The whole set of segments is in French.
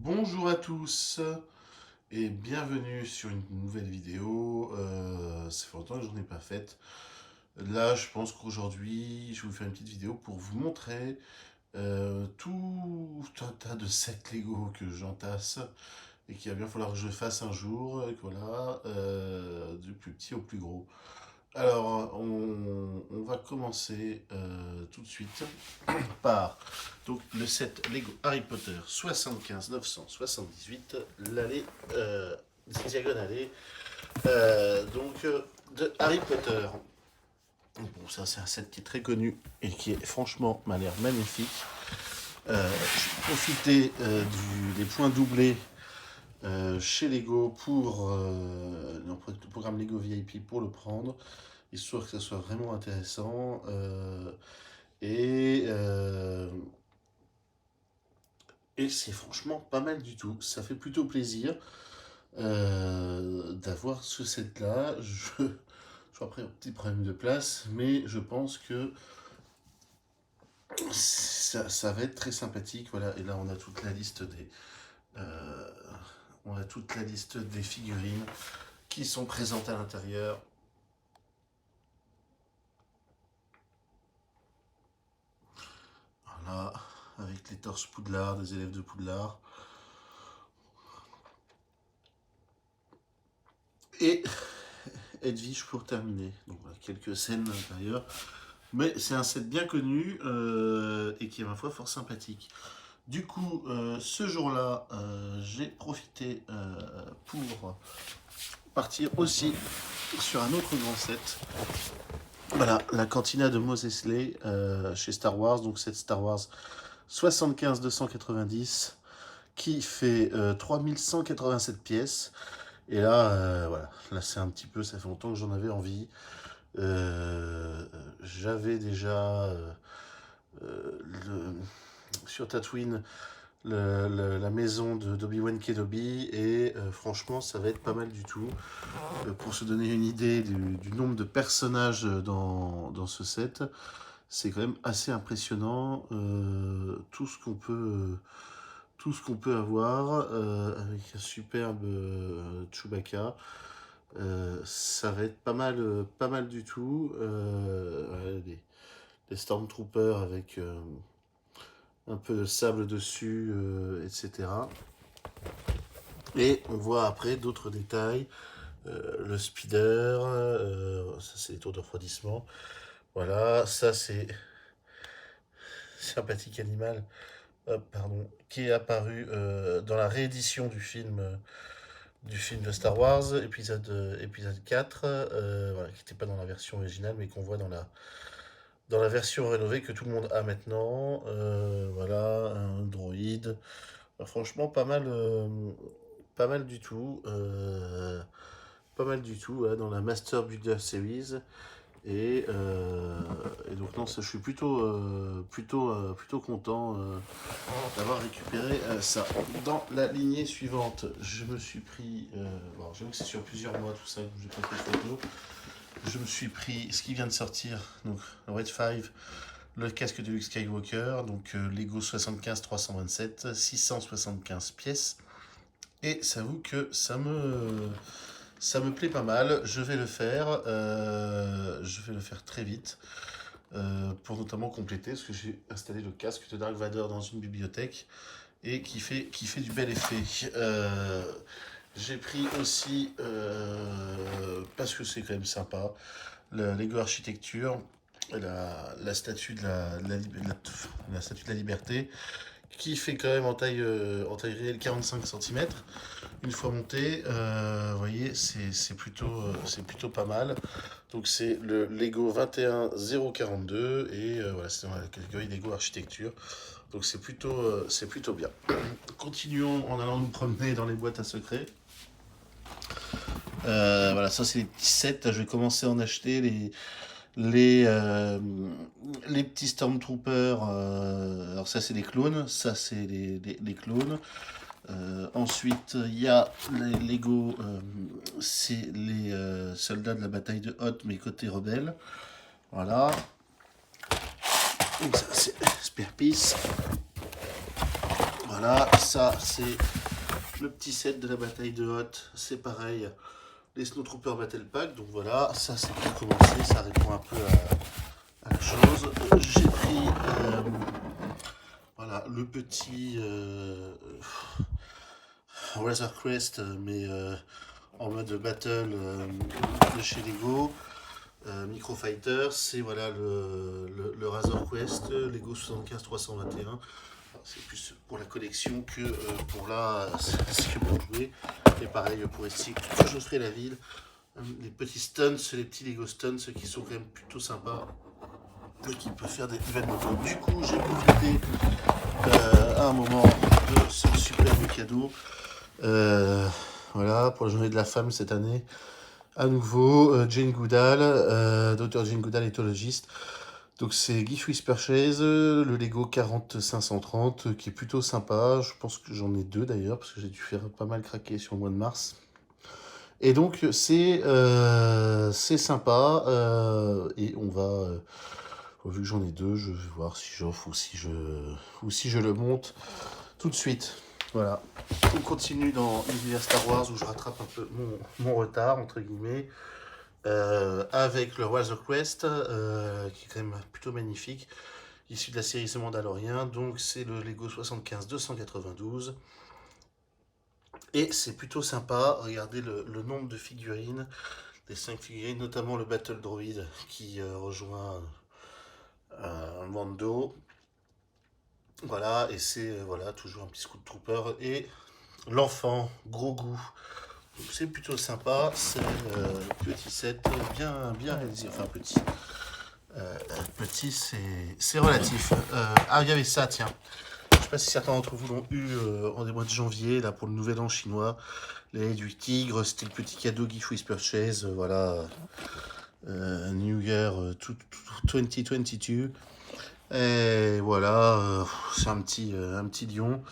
Bonjour à tous et bienvenue sur une nouvelle vidéo. Ça fait longtemps que j'en ai pas faite. Là, je pense qu'aujourd'hui, je vais vous faire une petite vidéo pour vous montrer tout un tas de sets Lego que j'entasse et qu'il va bien falloir que je fasse un jour. Voilà, du plus petit au plus gros. Alors, on va commencer tout de suite par donc, le set Lego Harry Potter 75 978, l'allée diagonale de Harry Potter. Bon, ça c'est un set qui est très connu et qui est franchement m'a l'air magnifique. Je vais profiter des points doublés chez Lego pour le programme Lego VIP pour le prendre, histoire que ça soit vraiment intéressant. Et, euh, et c'est franchement pas mal du tout. Ça fait plutôt plaisir d'avoir ce set-là. Je suis après un petit problème de place, mais je pense que ça va être très sympathique. Voilà. Et là, on a toute la liste euh, on a toute la liste des figurines qui sont présentes à l'intérieur. Voilà, avec les torses Poudlard, des élèves de Poudlard. Et Edwige pour terminer. Donc voilà, quelques scènes à l'intérieur. Mais c'est un set bien connu et qui est ma foi fort sympathique. Du coup, ce jour-là, j'ai profité pour partir aussi sur un autre grand set. Voilà, la cantina de Mos Eisley chez Star Wars, donc cette Star Wars 75-290 qui fait 3187 pièces. Et là, voilà, là c'est un petit peu, ça fait longtemps que j'en avais envie. J'avais déjà sur Tatooine la maison de d'Obi-Wan Kenobi et franchement ça va être pas mal du tout. Pour se donner une idée du nombre de personnages dans ce set, c'est quand même assez impressionnant tout ce qu'on peut avoir avec un superbe Chewbacca. Ça va être pas mal du tout. Ouais, des Stormtroopers avec un peu de sable dessus, etc. Et on voit après d'autres détails. Le speeder, ça c'est les tours de refroidissement. Voilà, ça c'est Sympathique Animal, hop, pardon, qui est apparu dans la réédition du film de Star Wars, épisode 4, voilà, qui n'était pas dans la version originale, mais qu'on voit dans la version rénovée que tout le monde a maintenant. Voilà, un droïde. Franchement, pas mal du tout. Pas mal du tout dans la Master Builder Series. Et donc, non, ça, je suis plutôt content d'avoir récupéré ça. Dans la lignée suivante, je me suis pris. Bon, j'avoue que c'est sur plusieurs mois tout ça, que j'ai pas fait de photo. Je me suis pris ce qui vient de sortir, donc le Red 5, le casque de Luke Skywalker, donc Lego 75-327, 675 pièces. Et ça avoue que ça me plaît pas mal. Je vais le faire très vite pour notamment compléter, parce que j'ai installé le casque de Dark Vader dans une bibliothèque et qui fait du bel effet. J'ai pris aussi, parce que c'est quand même sympa, le Lego Architecture, la statue la statue de la liberté, qui fait quand même en taille réelle 45 cm. Une fois monté, vous voyez, c'est plutôt pas mal. Donc c'est le Lego 21042 et voilà, c'est dans la catégorie Lego Architecture. Donc c'est plutôt bien. Continuons en allant nous promener dans les boîtes à secrets. Voilà, ça c'est les petits sets. Je vais commencer à en acheter les, euh, les petits Stormtroopers. Alors ça c'est les clones, ça c'est les clones. Ensuite, il y a les Lego, c'est les soldats de la bataille de Hoth, mais côté rebelle. Voilà. Donc ça, c'est Spear Piece. Voilà, ça c'est le petit set de la bataille de Hoth, c'est pareil, les Snowtroopers Battle Pack, donc voilà, ça c'est pour commencer, ça répond un peu à la chose. J'ai pris voilà, le petit Razor Crest, mais en mode battle de chez Lego. Micro Fighter, c'est voilà le Razor Quest Lego 75-321. C'est plus pour la collection que pour là, c'est pour jouer. Et pareil pour ici, toujours ferai la ville. Les petits stunts, les petits Lego stunts qui sont quand même plutôt sympas et qui peuvent faire des événements. Du coup, j'ai profité à un moment de ce superbe cadeau. Voilà, pour la journée de la femme cette année. À nouveau, Jane Goodall, Dr. Jane Goodall, éthologiste. Donc c'est Gift with Purchase, le Lego 40530, qui est plutôt sympa. Je pense que j'en ai deux d'ailleurs, parce que j'ai dû faire pas mal craquer sur le mois de mars. Et donc c'est sympa, et on va, vu que j'en ai deux, je vais voir si j'offre ou si je le monte tout de suite. Voilà. On continue dans l'univers Star Wars où je rattrape un peu mon retard, entre guillemets, avec le Razor Quest, qui est quand même plutôt magnifique, issu de la série The Mandalorian. Donc c'est le Lego 75-292. Et c'est plutôt sympa. Regardez le nombre de figurines, les 5 figurines, notamment le Battle Droid qui rejoint Mando. Voilà, et c'est voilà, toujours un petit Scout Trooper et l'enfant, gros goût. Donc c'est plutôt sympa, c'est petit set, bien réalisé, enfin petit. Petit, c'est relatif. Ah, il y avait ça, tiens. Je ne sais pas si certains d'entre vous l'ont eu en des mois de janvier, là, pour le nouvel an chinois. Les du tigre, c'était le petit cadeau Gift with Purchase, voilà. New Year 2022. Et voilà, c'est un petit lion.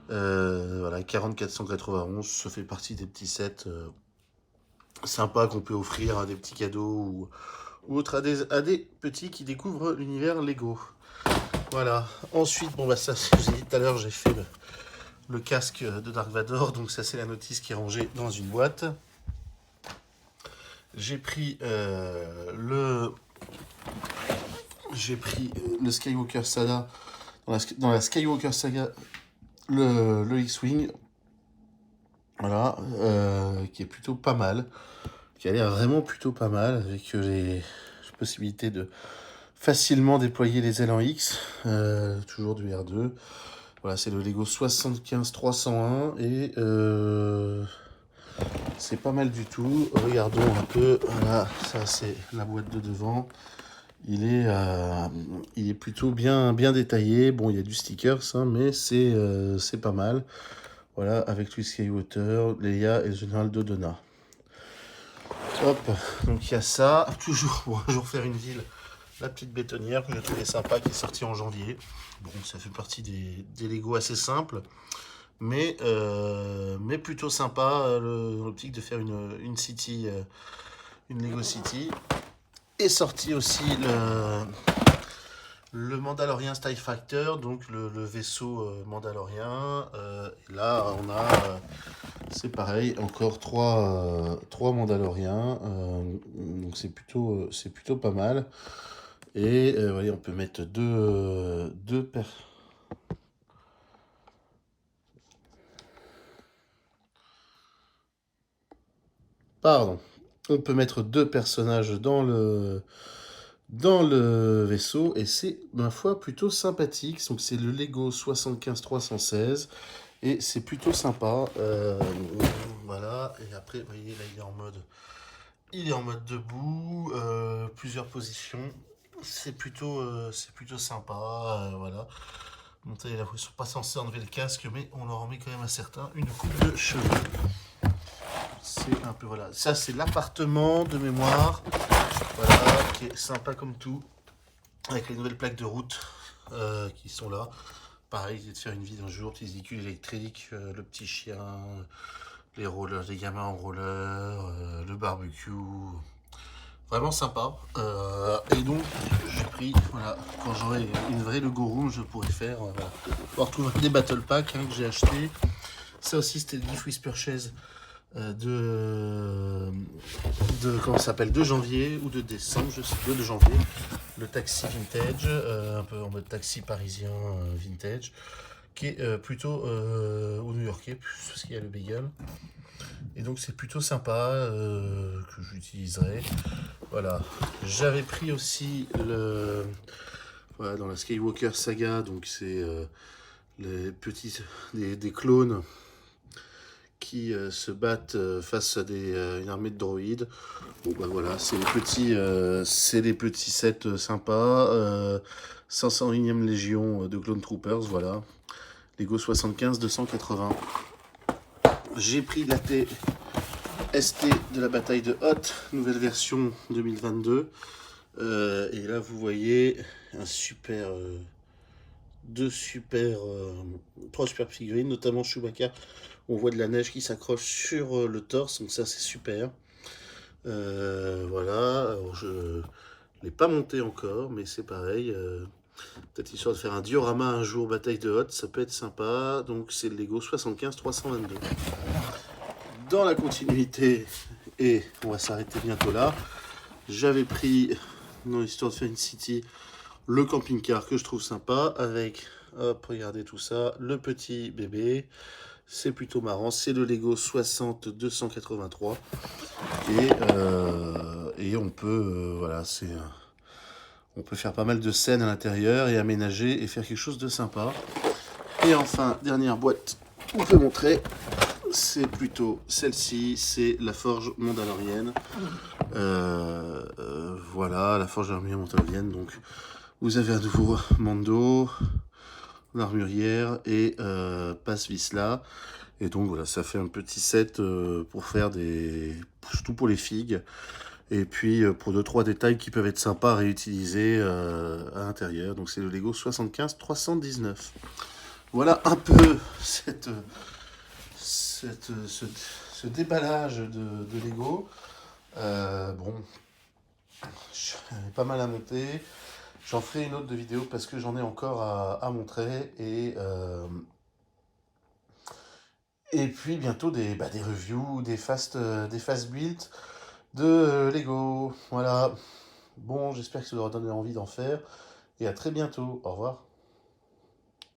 Voilà, 4491, ça fait partie des petits sets sympas qu'on peut offrir à des petits cadeaux ou autres à des petits qui découvrent l'univers Lego. Voilà. Ensuite, bon bah ça, je vous ai dit tout à l'heure, j'ai fait le casque de Dark Vador, donc ça c'est la notice qui est rangée dans une boîte. J'ai pris le Skywalker Saga dans la Skywalker Saga, le X-Wing, voilà, qui est plutôt pas mal, qui a l'air vraiment plutôt pas mal, avec les possibilités de facilement déployer les ailes en X, toujours du R2. Voilà, c'est le Lego 75-301 et c'est pas mal du tout. Regardons un peu, voilà, ça c'est la boîte de devant. Il est plutôt bien détaillé. Bon, il y a du stickers, hein, mais c'est pas mal. Voilà, avec Luke Skywalker, Leia et le général Dodonna. Hop, donc il y a ça. Toujours, pour un jour faire une ville, la petite bétonnière que j'ai trouvé sympa, qui est sortie en janvier. Bon, ça fait partie des Lego assez simples, mais plutôt sympa, l'optique de faire une city, une Lego City. Est sorti aussi le Mandalorian Style Factor, donc le vaisseau mandalorien. Là, on a, c'est pareil, encore trois Mandaloriens. Donc c'est plutôt pas mal. Et voyez, on peut mettre deux Pardon. On peut mettre deux personnages dans le vaisseau et c'est, ma foi, plutôt sympathique. Donc c'est le Lego 75-316 et c'est plutôt sympa. Voilà, et après, vous voyez, là, il est en mode debout, plusieurs positions. C'est plutôt sympa, voilà. Montez là, ils ne sont pas censés enlever le casque, mais on leur en met quand même à certains une coupe de cheveux. C'est un peu, voilà. Ça, c'est l'appartement de mémoire. Voilà, qui est sympa comme tout. Avec les nouvelles plaques de route qui sont là. Pareil, de faire une vie d'un jour, petits véhicules électriques, le petit chien, les rollers, les gamins en roller, le barbecue. Vraiment sympa. Et donc, j'ai pris, voilà, quand j'aurai une vraie Lego Room, je pourrais faire, voilà. On retrouver des Battle Packs que j'ai acheté. Ça aussi, c'était le gift with purchase comment ça s'appelle, de janvier ou de décembre, je sais pas, de janvier. Le taxi vintage, un peu en mode taxi parisien vintage, qui est plutôt au new-yorkais, parce qu'il y a le bagel. Et donc c'est plutôt sympa, que j'utiliserai. Voilà. J'avais pris aussi voilà, dans la Skywalker saga, donc c'est les petits, des clones qui se battent face à une armée de droïdes. Bon bah voilà, c'est les petits sets sympas. 501e Légion de Clone Troopers, voilà. Lego 75 280. J'ai pris la ST de la bataille de Hoth, nouvelle version 2022. Et là vous voyez un super, trois super figurines, notamment Chewbacca. On voit de la neige qui s'accroche sur le torse, donc ça c'est super. Voilà, alors je l'ai pas monté encore, mais c'est pareil. Peut-être histoire de faire un diorama un jour, bataille de Hoth, ça peut être sympa. Donc c'est le Lego 75 322. Dans la continuité, et on va s'arrêter bientôt là, j'avais pris, dans l'histoire de Fun City, le camping-car que je trouve sympa, avec, hop, regardez tout ça, le petit bébé. C'est plutôt marrant, c'est le Lego 60 283. Et on peut, voilà, on peut faire pas mal de scènes à l'intérieur et aménager et faire quelque chose de sympa. Et enfin, dernière boîte qu'on peut montrer, c'est plutôt celle-ci, c'est la forge mandalorienne. Voilà, la forge mandalorienne. Donc, vous avez à nouveau Mando, l'armurière et Passe Vizsla. Et donc voilà, ça fait un petit set pour faire surtout pour les figues. Et puis pour 2-3 détails qui peuvent être sympas à réutiliser à l'intérieur. Donc c'est le Lego 75 319. Voilà un peu ce déballage de Lego. Bon, j'en ai pas mal à monter. J'en ferai une autre de vidéo parce que j'en ai encore à montrer. Et puis bientôt des reviews, des fast builds de Lego. Voilà. Bon, j'espère que ça vous aura donné envie d'en faire. Et à très bientôt. Au revoir.